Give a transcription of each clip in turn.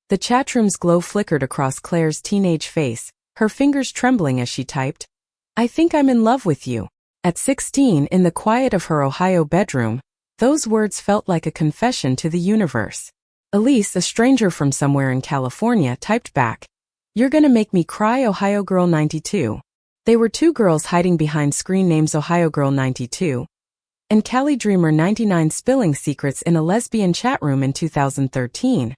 The chatroom's glow flickered across Claire's teenage face, her fingers trembling as she typed, "I think I'm in love with you." At 16, in the quiet of her Ohio bedroom, those words felt like a confession to the universe. Elise, a stranger from somewhere in California, typed back, "You're gonna make me cry, Ohio Girl 92. They were two girls hiding behind screen names Ohio Girl 92 and Cali Dreamer 99 spilling secrets in a lesbian chat room in 2013,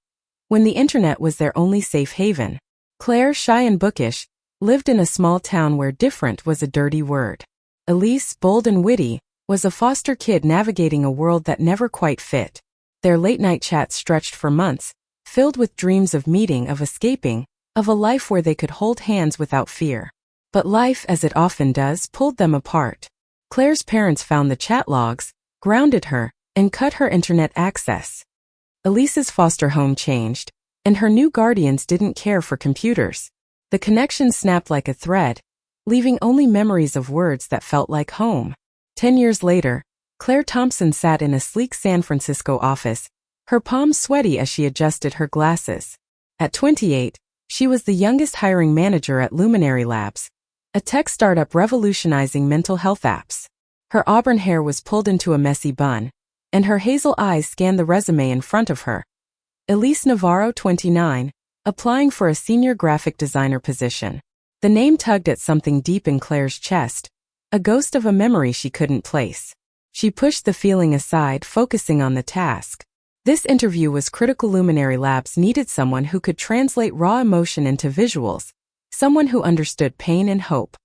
when the internet was their only safe haven. Claire, shy and bookish, lived in a small town where different was a dirty word. Elise, bold and witty, was a foster kid navigating a world that never quite fit. Their late-night chats stretched for months, filled with dreams of meeting, of escaping, of a life where they could hold hands without fear. But life, as it often does, pulled them apart. Claire's parents found the chat logs, grounded her, and cut her internet access. Elise's foster home changed, and her new guardians didn't care for computers. The connection snapped like a thread, leaving only memories of words that felt like home. 10 years later, Claire Thompson sat in a sleek San Francisco office, her palms sweaty as she adjusted her glasses. At 28, she was the youngest hiring manager at Luminary Labs, a tech startup revolutionizing mental health apps. Her auburn hair was pulled into a messy bun, and her hazel eyes scanned the resume in front of her. Elise Navarro, 29, applying for a senior graphic designer position. The name tugged at something deep in Claire's chest, a ghost of a memory she couldn't place. She pushed the feeling aside, focusing on the task. This interview was critical. Luminary Labs needed someone who could translate raw emotion into visuals, someone who understood pain and hope.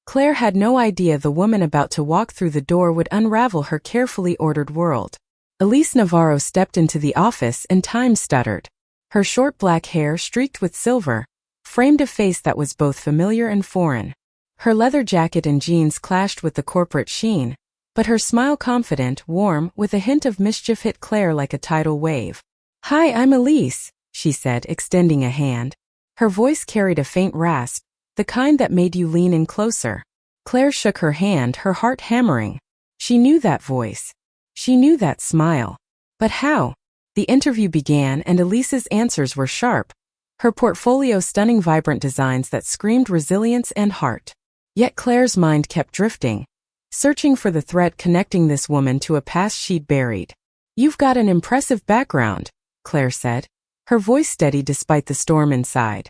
Claire had no idea the woman about to walk through the door would unravel her carefully ordered world. Elise Navarro stepped into the office and time stuttered. Her short black hair, streaked with silver, framed a face that was both familiar and foreign. Her leather jacket and jeans clashed with the corporate sheen, but her smile, confident, warm, with a hint of mischief, hit Claire like a tidal wave. "Hi, I'm Elise," she said, extending a hand. Her voice carried a faint rasp, the kind that made you lean in closer. Claire shook her hand, her heart hammering. She knew that voice. She knew that smile. But how? The interview began, and Elise's answers were sharp, her portfolio stunning, vibrant designs that screamed resilience and heart. Yet Claire's mind kept drifting, searching for the thread connecting this woman to a past she'd buried. "You've got an impressive background," Claire said, her voice steady despite the storm inside.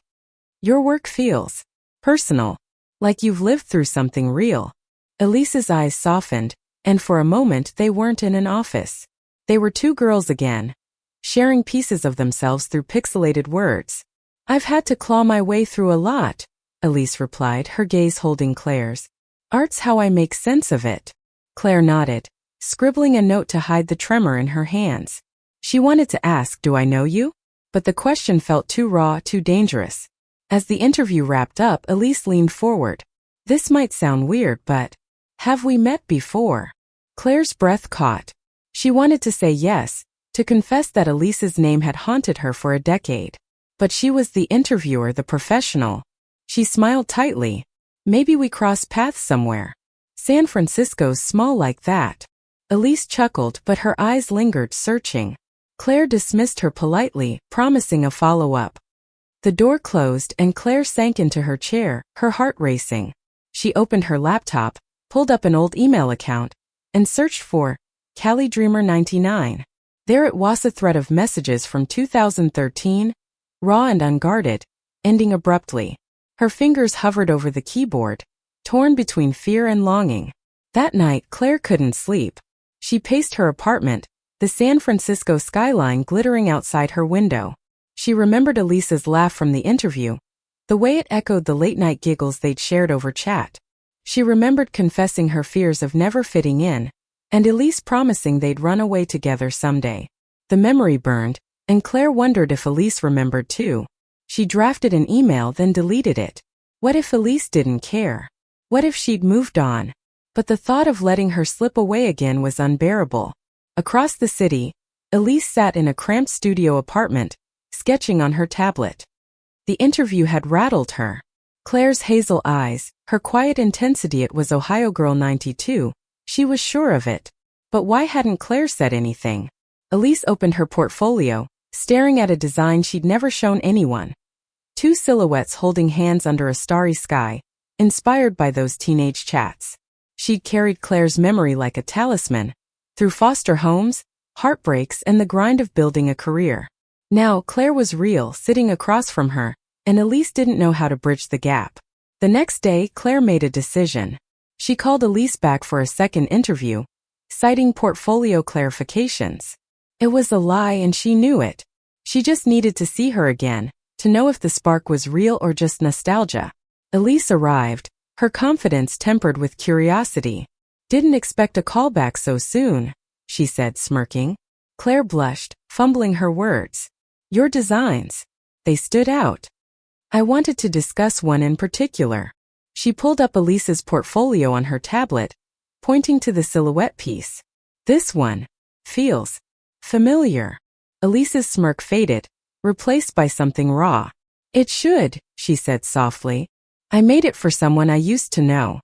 "Your work feels personal, like you've lived through something real." Elise's eyes softened, and for a moment they weren't in an office. They were two girls again, sharing pieces of themselves through pixelated words. "I've had to claw my way through a lot," Elise replied, her gaze holding Claire's. "Art's how I make sense of it." Claire nodded, scribbling a note to hide the tremor in her hands. She wanted to ask, "Do I know you?" But the question felt too raw, too dangerous. As the interview wrapped up, Elise leaned forward. "This might sound weird, but have we met before?" Claire's breath caught. She wanted to say yes, to confess that Elise's name had haunted her for a decade. But she was the interviewer, the professional. She smiled tightly. "Maybe we crossed paths somewhere. San Francisco's small like that." Elise chuckled, but her eyes lingered, searching. Claire dismissed her politely, promising a follow-up. The door closed and Claire sank into her chair, her heart racing. She opened her laptop, pulled up an old email account, and searched for Cali Dreamer 99. There it was, a thread of messages from 2013, raw and unguarded, ending abruptly. Her fingers hovered over the keyboard, torn between fear and longing. That night, Claire couldn't sleep. She paced her apartment, the San Francisco skyline glittering outside her window. She remembered Elise's laugh from the interview, the way it echoed the late-night giggles they'd shared over chat. She remembered confessing her fears of never fitting in, and Elise promising they'd run away together someday. The memory burned, and Claire wondered if Elise remembered too. She drafted an email, then deleted it. What if Elise didn't care? What if she'd moved on? But the thought of letting her slip away again was unbearable. Across the city, Elise sat in a cramped studio apartment, sketching on her tablet. The interview had rattled her. Claire's hazel eyes, her quiet intensity, it was Ohio Girl 92, she was sure of it. But why hadn't Claire said anything? Elise opened her portfolio, staring at a design she'd never shown anyone. Two silhouettes holding hands under a starry sky, inspired by those teenage chats. She'd carried Claire's memory like a talisman, through foster homes, heartbreaks, and the grind of building a career. Now Claire was real, sitting across from her, and Elise didn't know how to bridge the gap. The next day, Claire made a decision. She called Elise back for a second interview, citing portfolio clarifications. It was a lie and she knew it. She just needed to see her again, to know if the spark was real or just nostalgia. Elise arrived, her confidence tempered with curiosity. "Didn't expect a call back so soon," she said, smirking. Claire blushed, fumbling her words. "Your designs. They stood out. I wanted to discuss one in particular." She pulled up Elise's portfolio on her tablet, pointing to the silhouette piece. "This one feels familiar." Elise's smirk faded, replaced by something raw. "It should," she said softly. "I made it for someone I used to know."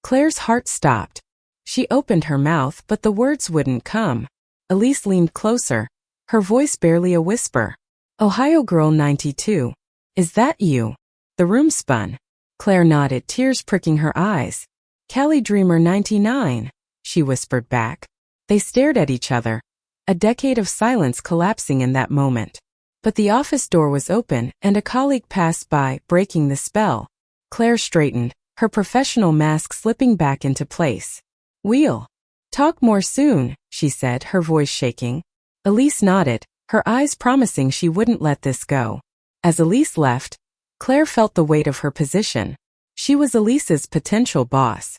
Claire's heart stopped. She opened her mouth, but the words wouldn't come. Elise leaned closer, her voice barely a whisper. "Ohio Girl 92. Is that you?" The room spun. Claire nodded, tears pricking her eyes. "Cali Dreamer 99, she whispered back. They stared at each other, a decade of silence collapsing in that moment. But the office door was open, and a colleague passed by, breaking the spell. Claire straightened, her professional mask slipping back into place. "We'll talk more soon," she said, her voice shaking. Elise nodded, her eyes promising she wouldn't let this go. As Elise left, Claire felt the weight of her position. She was Elise's potential boss.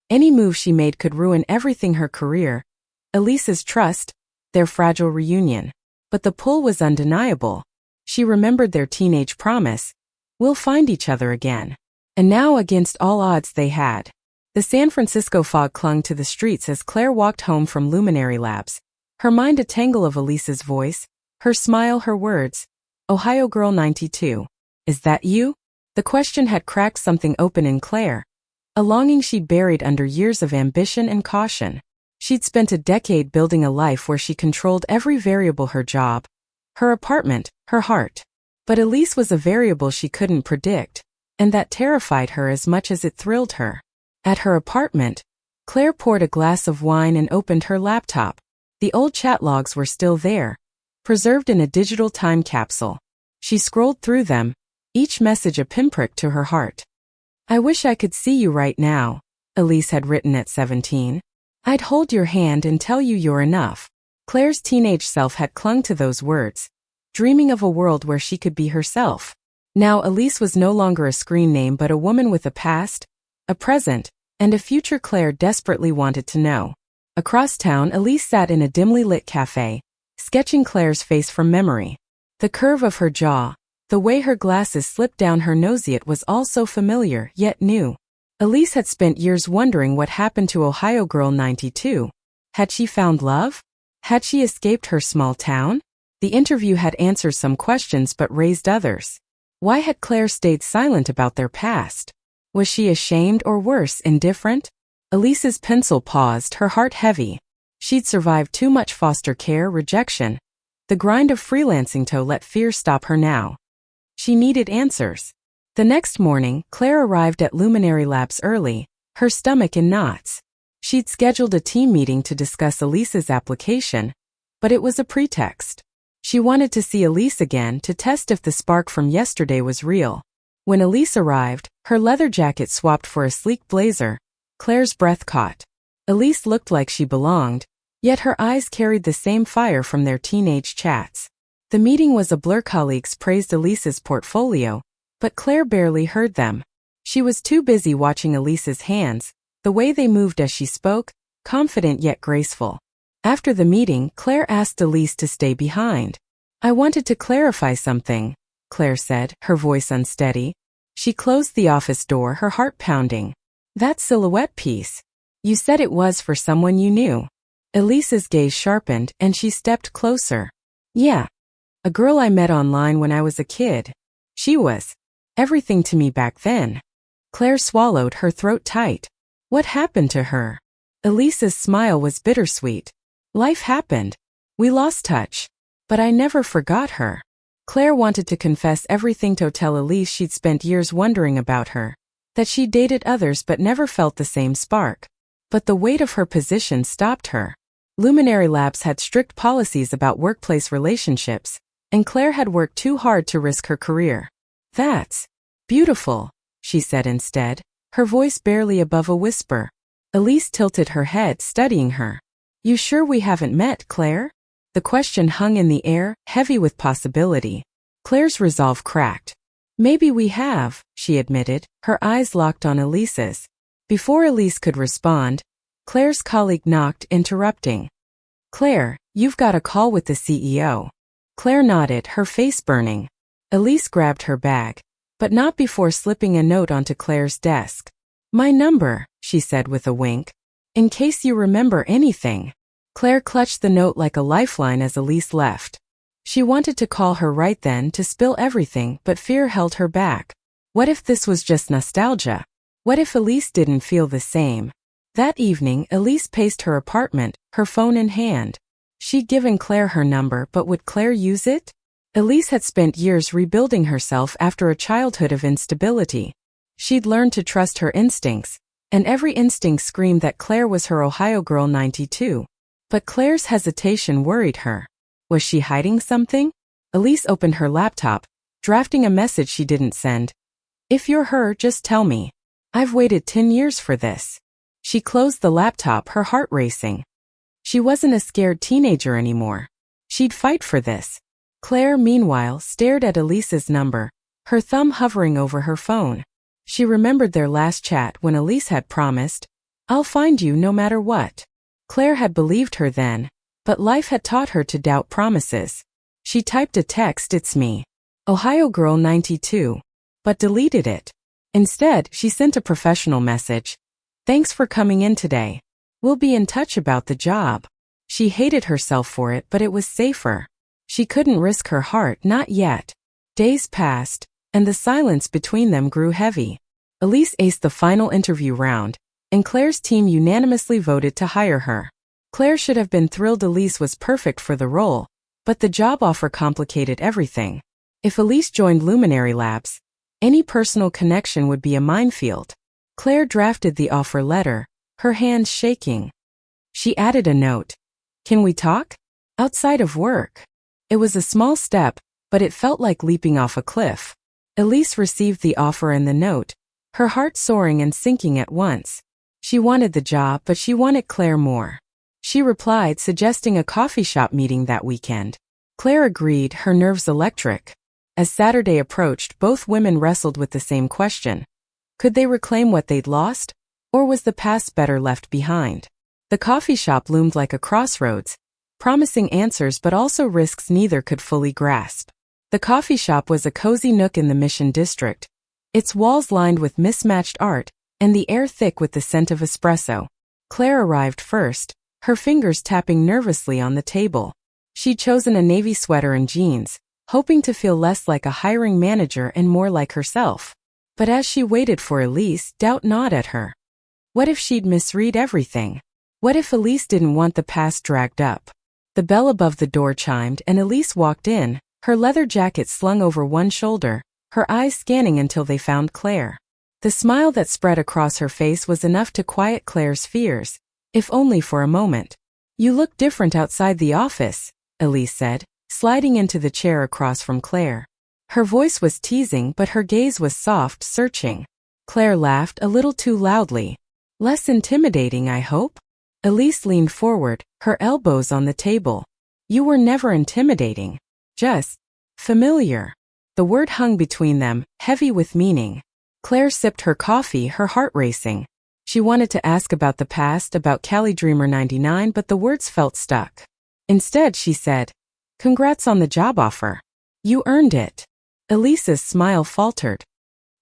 Any move she made could ruin everything: her career, Elise's trust, their fragile reunion. But the pull was undeniable. She remembered their teenage promise: "We'll find each other again." And now, against all odds, they had. The San Francisco fog clung to the streets as Claire walked home from Luminary Labs, her mind a tangle of Elise's voice, her smile, her words. "Ohio Girl 92. Is that you?" The question had cracked something open in Claire, a longing she'd buried under years of ambition and caution. She'd spent a decade building a life where she controlled every variable: her job, her apartment, her heart. But Elise was a variable she couldn't predict, and that terrified her as much as it thrilled her. At her apartment, Claire poured a glass of wine and opened her laptop. The old chat logs were still there, preserved in a digital time capsule. She scrolled through them, each message a pinprick to her heart. "I wish I could see you right now," Elise had written at 17. "I'd hold your hand and tell you you're enough." Claire's teenage self had clung to those words, dreaming of a world where she could be herself. Now Elise was no longer a screen name, but a woman with a past, a present, and a future Claire desperately wanted to know. Across town, Elise sat in a dimly lit cafe, sketching Claire's face from memory. The curve of her jaw, the way her glasses slipped down her nose, it was all so familiar, yet new. Elise had spent years wondering what happened to Ohio Girl 92. Had she found love? Had she escaped her small town? The interview had answered some questions but raised others. Why had Claire stayed silent about their past? Was she ashamed, or worse, indifferent? Elise's pencil paused, her heart heavy. She'd survived too much foster care, rejection, the grind of freelancing to let fear stop her now. She needed answers. The next morning, Claire arrived at Luminary Labs early, her stomach in knots. She'd scheduled a team meeting to discuss Elise's application, but it was a pretext. She wanted to see Elise again to test if the spark from yesterday was real. When Elise arrived, her leather jacket swapped for a sleek blazer, Claire's breath caught. Elise looked like she belonged, yet her eyes carried the same fire from their teenage chats. The meeting was a blur. Colleagues praised Elise's portfolio, but Claire barely heard them. She was too busy watching Elise's hands, the way they moved as she spoke, confident yet graceful. After the meeting, Claire asked Elise to stay behind. "I wanted to clarify something," Claire said, her voice unsteady. She closed the office door, her heart pounding. "That silhouette piece. You said it was for someone you knew." Elise's gaze sharpened, and she stepped closer. "Yeah. A girl I met online when I was a kid. She was everything to me back then." Claire swallowed, her throat tight. What happened to her? Elise's smile was bittersweet. "Life happened. We lost touch. But I never forgot her. Claire wanted to confess everything to tell Elise she'd spent years wondering about her, that she dated others but never felt the same spark. But the weight of her position stopped her. Luminary Labs had strict policies about workplace relationships, and Claire had worked too hard to risk her career. That's beautiful, she said instead, her voice barely above a whisper. Elise tilted her head, studying her. You sure we haven't met, Claire? The question hung in the air, heavy with possibility. Claire's resolve cracked. Maybe we have, she admitted, her eyes locked on Elise's. Before Elise could respond, Claire's colleague knocked, interrupting. Claire, you've got a call with the CEO. Claire nodded, her face burning. Elise grabbed her bag, but not before slipping a note onto Claire's desk. My number, she said with a wink. In case you remember anything. Claire clutched the note like a lifeline as Elise left. She wanted to call her right then to spill everything, but fear held her back. What if this was just nostalgia? What if Elise didn't feel the same? That evening, Elise paced her apartment, her phone in hand. She'd given Claire her number, but would Claire use it? Elise had spent years rebuilding herself after a childhood of instability. She'd learned to trust her instincts, and every instinct screamed that Claire was her Ohio girl 92. But Claire's hesitation worried her. Was she hiding something? Elise opened her laptop, drafting a message she didn't send. If you're her, just tell me. I've waited 10 years for this. She closed the laptop, her heart racing. She wasn't a scared teenager anymore. She'd fight for this. Claire, meanwhile, stared at Elise's number, her thumb hovering over her phone. She remembered their last chat when Elise had promised, I'll find you no matter what. Claire had believed her then, but life had taught her to doubt promises. She typed a text, it's me, Ohio Girl 92, but deleted it. Instead, she sent a professional message. Thanks for coming in today. We'll be in touch about the job. She hated herself for it, but it was safer. She couldn't risk her heart, not yet. Days passed, and the silence between them grew heavy. Elise aced the final interview round, and Claire's team unanimously voted to hire her. Claire should have been thrilled Elise was perfect for the role, but the job offer complicated everything. If Elise joined Luminary Labs, any personal connection would be a minefield. Claire drafted the offer letter, her hands shaking. She added a note. Can we talk? Outside of work. It was a small step, but it felt like leaping off a cliff. Elise received the offer and the note, her heart soaring and sinking at once. She wanted the job, but she wanted Claire more. She replied, suggesting a coffee shop meeting that weekend. Claire agreed, her nerves electric. As Saturday approached, both women wrestled with the same question. Could they reclaim what they'd lost? Or was the past better left behind? The coffee shop loomed like a crossroads, promising answers but also risks neither could fully grasp. The coffee shop was a cozy nook in the Mission District, its walls lined with mismatched art, and the air thick with the scent of espresso. Claire arrived first, her fingers tapping nervously on the table. She'd chosen a navy sweater and jeans, hoping to feel less like a hiring manager and more like herself. But as she waited for Elise, doubt gnawed at her. What if she'd misread everything? What if Elise didn't want the past dragged up? The bell above the door chimed and Elise walked in, her leather jacket slung over one shoulder, her eyes scanning until they found Claire. The smile that spread across her face was enough to quiet Claire's fears, if only for a moment. You look different outside the office, Elise said, sliding into the chair across from Claire. Her voice was teasing, but her gaze was soft, searching. Claire laughed a little too loudly. Less intimidating, I hope? Elise leaned forward, her elbows on the table. You were never intimidating. Just familiar. The word hung between them, heavy with meaning. Claire sipped her coffee, her heart racing. She wanted to ask about the past, about Cali Dreamer 99, but the words felt stuck. Instead, she said, Congrats on the job offer. You earned it. Elise's smile faltered.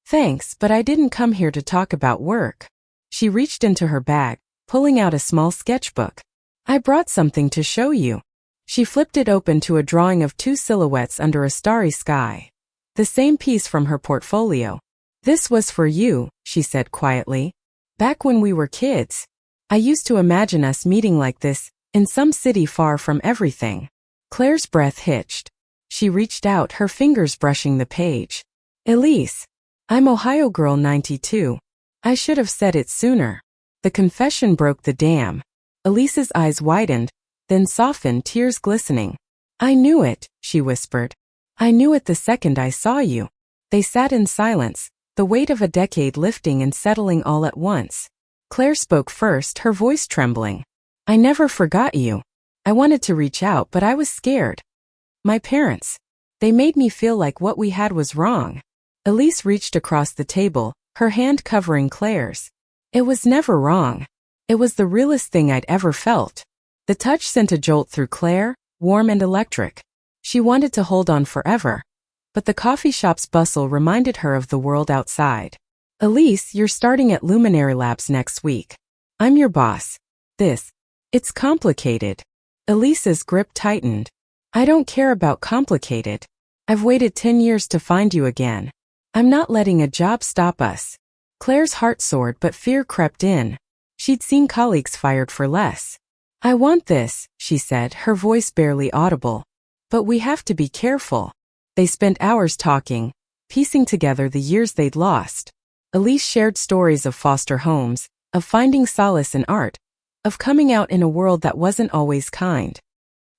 Thanks, but I didn't come here to talk about work. She reached into her bag, pulling out a small sketchbook. I brought something to show you. She flipped it open to a drawing of two silhouettes under a starry sky. The same piece from her portfolio. This was for you, she said quietly. Back when we were kids. I used to imagine us meeting like this, in some city far from everything. Claire's breath hitched. She reached out, her fingers brushing the page. Elise. I'm Ohio Girl 92. I should have said it sooner. The confession broke the dam. Elise's eyes widened, then softened, tears glistening. I knew it, she whispered. I knew it the second I saw you. They sat in silence, the weight of a decade lifting and settling all at once. Claire spoke first, her voice trembling. I never forgot you. I wanted to reach out, but I was scared. My parents. They made me feel like what we had was wrong. Elise reached across the table, her hand covering Claire's. It was never wrong. It was the realest thing I'd ever felt. The touch sent a jolt through Claire, warm and electric. She wanted to hold on forever. But the coffee shop's bustle reminded her of the world outside. Elise, you're starting at Luminary Labs next week. I'm your boss. It's complicated. Elise's grip tightened. I don't care about complicated. I've waited 10 years to find you again. I'm not letting a job stop us. Claire's heart soared, but fear crept in. She'd seen colleagues fired for less. I want this, she said, her voice barely audible. But we have to be careful. They spent hours talking, piecing together the years they'd lost. Elise shared stories of foster homes, of finding solace in art, of coming out in a world that wasn't always kind.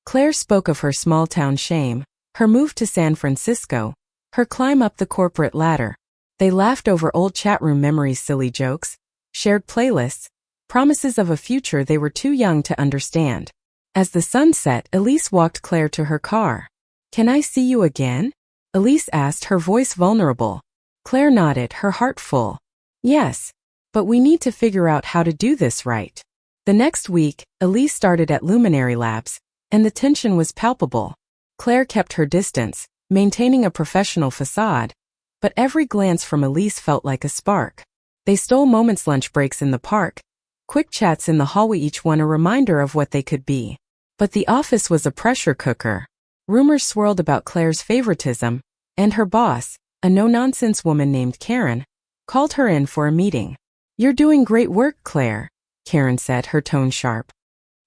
Claire spoke of her small-town shame, her move to San Francisco, her climb up the corporate ladder. They laughed over old chat room memories, silly jokes, shared playlists, promises of a future they were too young to understand. As the sun set, Elise walked Claire to her car. Can I see you again? Elise asked, her voice vulnerable. Claire nodded, her heart full. Yes. But we need to figure out how to do this right. The next week, Elise started at Luminary Labs, and the tension was palpable. Claire kept her distance, maintaining a professional facade, but every glance from Elise felt like a spark. They stole moments, lunch breaks in the park, quick chats in the hallway, each one a reminder of what they could be. But the office was a pressure cooker. Rumors swirled about Claire's favoritism, and her boss, a no-nonsense woman named Karen, called her in for a meeting. You're doing great work, Claire, Karen said, her tone sharp.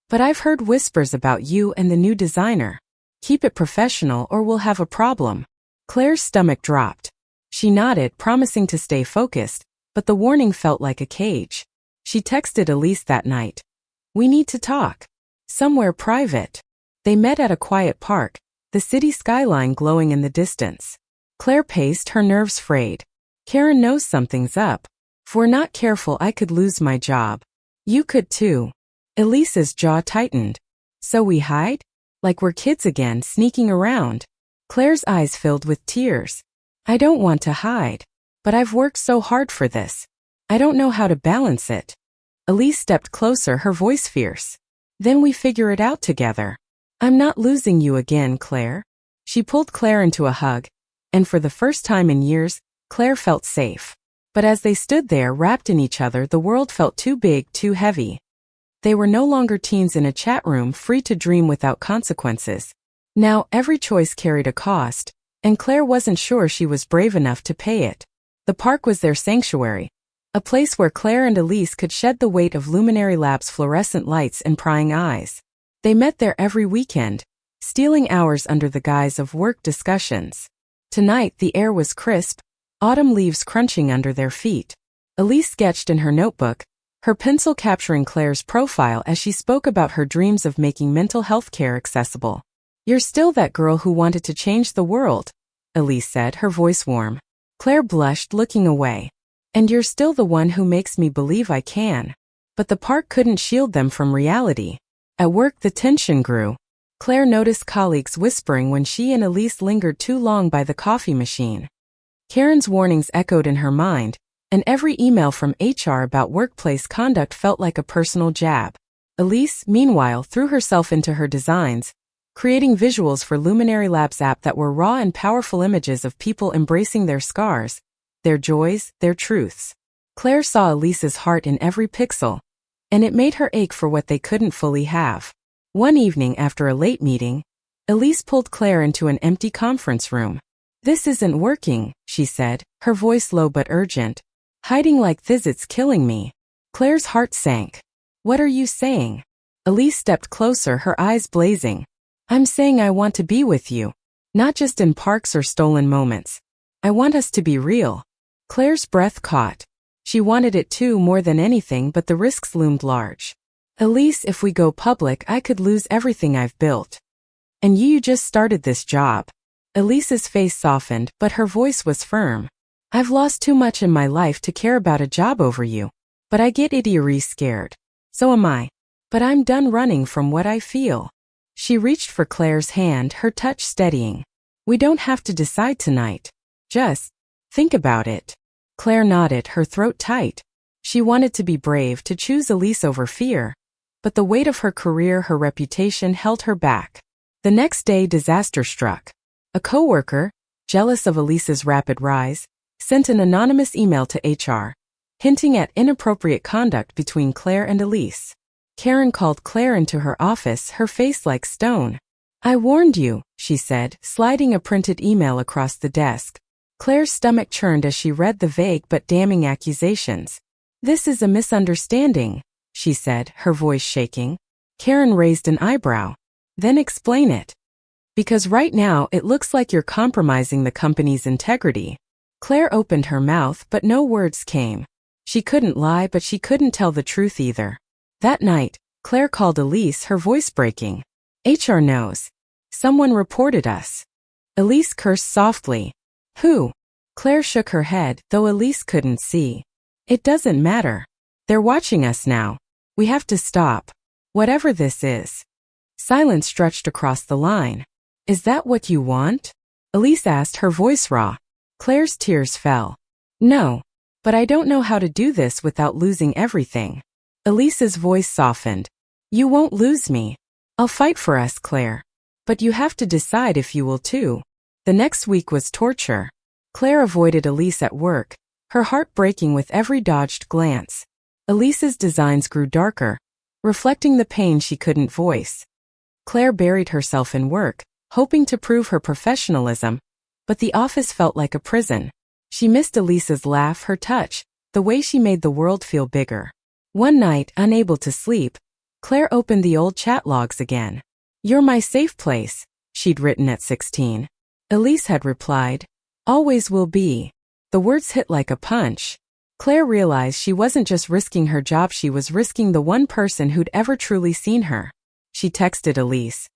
But I've heard whispers about you and the new designer. Keep it professional or we'll have a problem. Claire's stomach dropped. She nodded, promising to stay focused, but the warning felt like a cage. She texted Elise that night. We need to talk. Somewhere private. They met at a quiet park, the city skyline glowing in the distance. Claire paced, her nerves frayed. Karen knows something's up. If we're not careful, I could lose my job. You could too. Elise's jaw tightened. So we hide? Like we're kids again, sneaking around. Claire's eyes filled with tears. I don't want to hide. But I've worked so hard for this. I don't know how to balance it. Elise stepped closer, her voice fierce. Then we figure it out together. I'm not losing you again, Claire. She pulled Claire into a hug, and for the first time in years, Claire felt safe. But as they stood there wrapped in each other, the world felt too big, too heavy. They were no longer teens in a chat room, free to dream without consequences. Now, every choice carried a cost, and Claire wasn't sure she was brave enough to pay it. The park was their sanctuary, a place where Claire and Elise could shed the weight of Luminary Labs' fluorescent lights and prying eyes. They met there every weekend, stealing hours under the guise of work discussions. Tonight the air was crisp, autumn leaves crunching under their feet. Elise sketched in her notebook, her pencil capturing Claire's profile as she spoke about her dreams of making mental health care accessible. You're still that girl who wanted to change the world, Elise said, her voice warm. Claire blushed, looking away. And you're still the one who makes me believe I can. But the park couldn't shield them from reality. At work the tension grew. Claire noticed colleagues whispering when she and Elise lingered too long by the coffee machine. Karen's warnings echoed in her mind, and every email from HR about workplace conduct felt like a personal jab. Elise, meanwhile, threw herself into her designs, creating visuals for Luminary Labs app that were raw and powerful images of people embracing their scars, their joys, their truths. Claire saw Elise's heart in every pixel, and it made her ache for what they couldn't fully have. One evening after a late meeting, Elise pulled Claire into an empty conference room. This isn't working, she said, her voice low but urgent. Hiding like this, it's killing me. Claire's heart sank. What are you saying? Elise stepped closer, her eyes blazing. I'm saying I want to be with you. Not just in parks or stolen moments. I want us to be real. Claire's breath caught. She wanted it too more than anything, but the risks loomed large. Elise, if we go public, I could lose everything I've built. And you just started this job. Elise's face softened, but her voice was firm. I've lost too much in my life to care about a job over you. But I get idiocy scared. So am I. But I'm done running from what I feel. She reached for Claire's hand, her touch steadying. We don't have to decide tonight. Just think about it. Claire nodded, her throat tight. She wanted to be brave, to choose Elise over fear. But the weight of her career, her reputation held her back. The next day, disaster struck. A coworker, jealous of Elise's rapid rise, sent an anonymous email to HR, hinting at inappropriate conduct between Claire and Elise. Karen called Claire into her office, her face like stone. I warned you, she said, sliding a printed email across the desk. Claire's stomach churned as she read the vague but damning accusations. This is a misunderstanding, she said, her voice shaking. Karen raised an eyebrow. Then explain it. Because right now it looks like you're compromising the company's integrity. Claire opened her mouth, but no words came. She couldn't lie, but she couldn't tell the truth either. That night, Claire called Elise, her voice breaking. HR knows. Someone reported us. Elise cursed softly. Who? Claire shook her head, though Elise couldn't see. It doesn't matter. They're watching us now. We have to stop. Whatever this is. Silence stretched across the line. Is that what you want? Elise asked, her voice raw. Claire's tears fell. No. But I don't know how to do this without losing everything. Elise's voice softened. You won't lose me. I'll fight for us, Claire. But you have to decide if you will too. The next week was torture. Claire avoided Elise at work, her heart breaking with every dodged glance. Elise's designs grew darker, reflecting the pain she couldn't voice. Claire buried herself in work, hoping to prove her professionalism, but the office felt like a prison. She missed Elise's laugh, her touch, the way she made the world feel bigger. One night, unable to sleep, Claire opened the old chat logs again. You're my safe place, she'd written at 16. Elise had replied, always will be. The words hit like a punch. Claire realized she wasn't just risking her job, she was risking the one person who'd ever truly seen her. She texted Elise.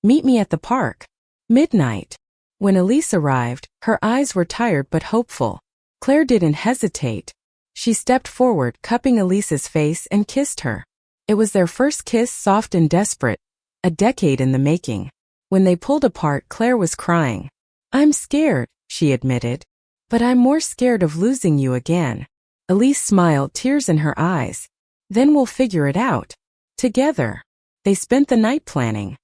Meet me at the park. Midnight. When Elise arrived, her eyes were tired but hopeful. Claire didn't hesitate. She stepped forward, cupping Elise's face, and kissed her. It was their first kiss, soft and desperate, a decade in the making. When they pulled apart, Claire was crying. I'm scared, she admitted. But I'm more scared of losing you again. Elise smiled, tears in her eyes. Then we'll figure it out. Together. They spent the night planning.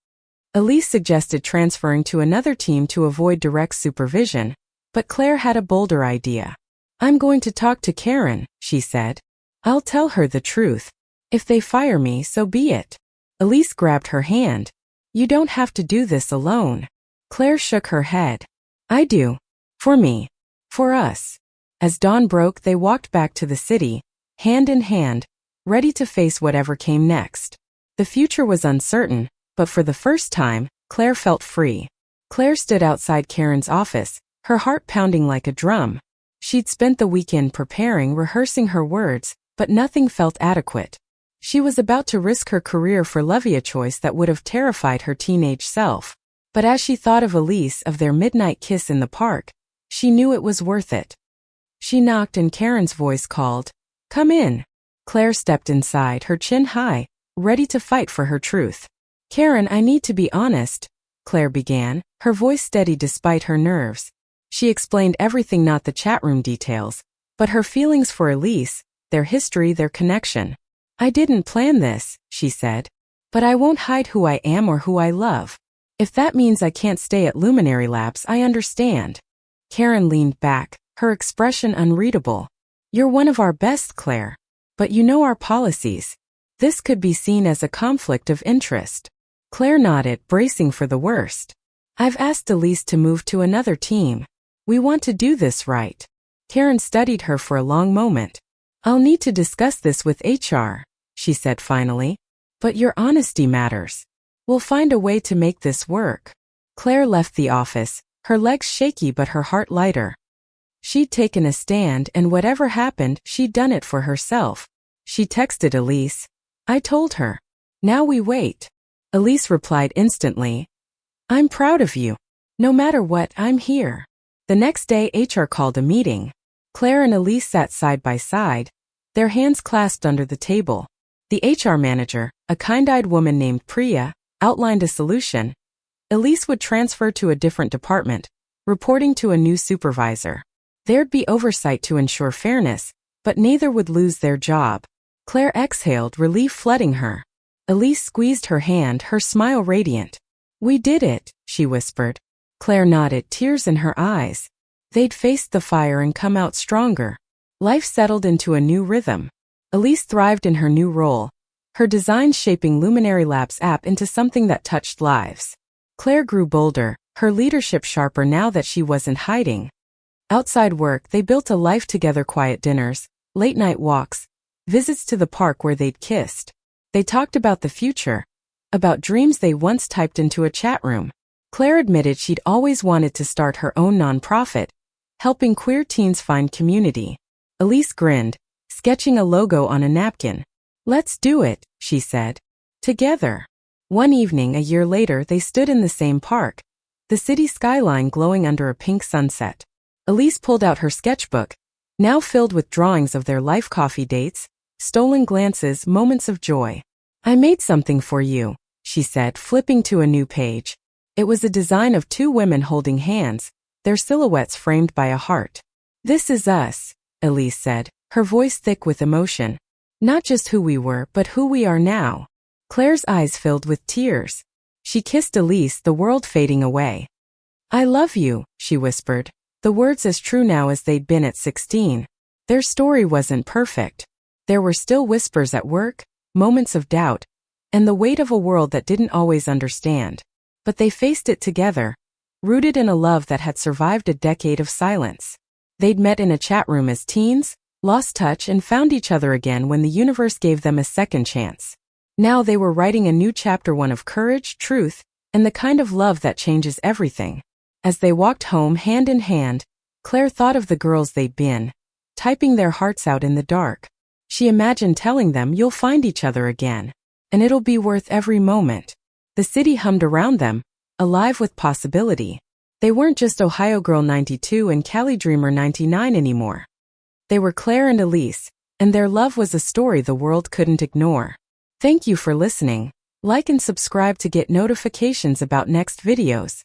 Elise suggested transferring to another team to avoid direct supervision, but Claire had a bolder idea. I'm going to talk to Karen, she said. I'll tell her the truth. If they fire me, so be it. Elise grabbed her hand. You don't have to do this alone. Claire shook her head. I do. For me. For us. As dawn broke, they walked back to the city, hand in hand, ready to face whatever came next. The future was uncertain, but for the first time, Claire felt free. Claire stood outside Karen's office, her heart pounding like a drum. She'd spent the weekend preparing, rehearsing her words, but nothing felt adequate. She was about to risk her career for love, a choice that would have terrified her teenage self. But as she thought of Elise, of their midnight kiss in the park, she knew it was worth it. She knocked and Karen's voice called, Come in. Claire stepped inside, her chin high, ready to fight for her truth. Karen, I need to be honest, Claire began, her voice steady despite her nerves. She explained everything, not the chat room details, but her feelings for Elise, their history, their connection. I didn't plan this, she said. But I won't hide who I am or who I love. If that means I can't stay at Luminary Labs, I understand. Karen leaned back, her expression unreadable. You're one of our best, Claire. But you know our policies. This could be seen as a conflict of interest. Claire nodded, bracing for the worst. I've asked Elise to move to another team. We want to do this right. Karen studied her for a long moment. I'll need to discuss this with HR, she said finally. But your honesty matters. We'll find a way to make this work. Claire left the office, her legs shaky but her heart lighter. She'd taken a stand, and whatever happened, she'd done it for herself. She texted Elise. I told her. Now we wait. Elise replied instantly. I'm proud of you. No matter what, I'm here. The next day HR called a meeting. Claire and Elise sat side by side, their hands clasped under the table. The HR manager, a kind-eyed woman named Priya, outlined a solution. Elise would transfer to a different department, reporting to a new supervisor. There'd be oversight to ensure fairness, but neither would lose their job. Claire exhaled, relief flooding her. Elise squeezed her hand, her smile radiant. We did it, she whispered. Claire nodded, tears in her eyes. They'd faced the fire and come out stronger. Life settled into a new rhythm. Elise thrived in her new role, her design shaping Luminary Labs app into something that touched lives. Claire grew bolder, her leadership sharper now that she wasn't hiding. Outside work, they built a life together: quiet dinners, late-night walks, visits to the park where they'd kissed. They talked about the future, about dreams they once typed into a chat room. Claire admitted she'd always wanted to start her own nonprofit, helping queer teens find community. Elise grinned, sketching a logo on a napkin. Let's do it, she said. Together. One evening a year later, they stood in the same park, the city skyline glowing under a pink sunset. Elise pulled out her sketchbook, now filled with drawings of their life: coffee dates, stolen glances, moments of joy. I made something for you, she said, flipping to a new page. It was a design of two women holding hands, their silhouettes framed by a heart. This is us, Elise said, her voice thick with emotion. Not just who we were, but who we are now. Claire's eyes filled with tears. She kissed Elise, the world fading away. I love you, she whispered, the words as true now as they'd been at 16. Their story wasn't perfect. There were still whispers at work, moments of doubt, and the weight of a world that didn't always understand. But they faced it together, rooted in a love that had survived a decade of silence. They'd met in a chat room as teens, lost touch, and found each other again when the universe gave them a second chance. Now they were writing a new chapter, one of courage, truth, and the kind of love that changes everything. As they walked home hand in hand, Claire thought of the girls they'd been, typing their hearts out in the dark. She imagined telling them, you'll find each other again, and it'll be worth every moment. The city hummed around them, alive with possibility. They weren't just Ohio Girl 92 and Cali Dreamer 99 anymore. They were Claire and Elise, and their love was a story the world couldn't ignore. Thank you for listening. Like and subscribe to get notifications about next videos.